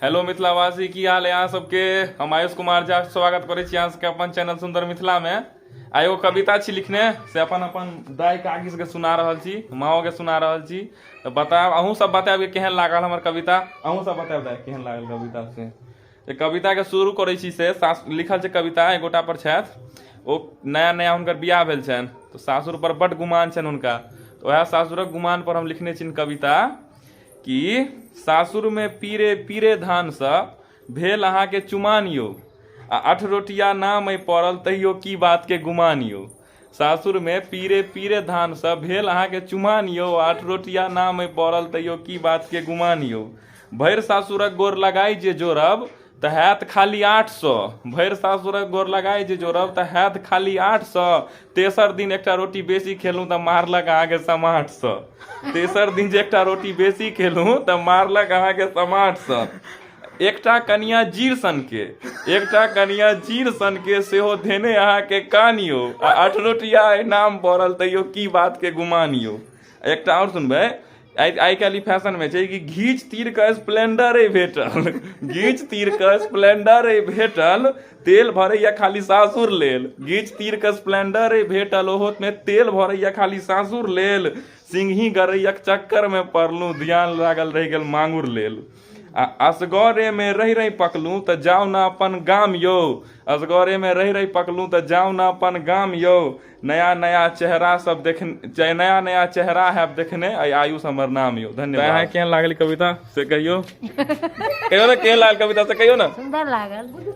Hello मिथिलावासी की हाल है यहाँ सबके। हम आयुष कुमार झा स्वागत करे छी यहाँ सबके अपन चैनल सुंदर मिथिला में। आ एगो कविता छी लिखने से अपन अपन दाई काकी के सुना रहल छी, माओ के सुना रहल छी। तो बताब अहूँ सब बताब कि केहन लागल हमर कविता। अहूँ सब बताब दाई केहन लागल कविता से। ये कविता के शुरू करे छी से लिखल छै कविता एक गोटा पर छथि। ओ नया नया हुनकर बियाह भेल छनि तो सासुर पर बड गुमान छनि हुनका। तो वएह सासुरक गुमान पर हम लिखने छी कविता कि सासुर में पीरे पीरे धान सँ भेल अहाँ के चुमान यौ, आ 8 रोटिया नाम अइ पड़ल तैयो की बात के गुमान यौ। सासुर में पीरे पीरे धान सँ भेल अहाँ के चुमान यौ, 8 रोटिया नाम अइ पड़ल तैयो की बात के गुमान यौ। भैर सासुरक गोर लगाई जे जोड़ब त हैत खाली 800। भैर सासुरक गोर लगाई जे जोड़ब त हैत खाली 800। तेसर दिन एकटा रोटी बेसी खेलूं त मारलक अहाँ के समाट सँ। तेसर दिन जे एकटा रोटी बेसी खेलूं त मारलक अहाँ के समाट सँ। एकटा कनिया जीर सन के, एकटा कनिया जीर सन के सेहो धेने अहाँ के कान यौ, आ 8 रोटिया नाम पड़ल तैयो की बात के गुमान यौ। एकटा और सुनबै, आई काल्हि फैशन में छै कि घीच तीर के स्प्लेंडर भेटल। घीच तीर के स्प्लेंडर भेटल, तेल भरैया खाली सासुर लेल। घीच तीर के स्प्लेंडर भेटल, ओहो में तेल भरैया खाली सासुर लेल। सिंघी गरैयक चक्कर में पड़लू, ध्यान लागल रह गेल मांगुर लेल। आ असगरे में रही रही पकलू त जाऊ ना अपन गाम यौ। असगरे में रही रही पकलू त जाऊ ना अपन गाम यौ। नया नया चेहरा सब देखने, नया नया चेहरा है देखने, आयुष हमर नाम यौ। धन्यवाद। केहन लागल कविता से कहियो। कहियो ना केहन लागल कविता से कहियो ना। सुंदर लागल।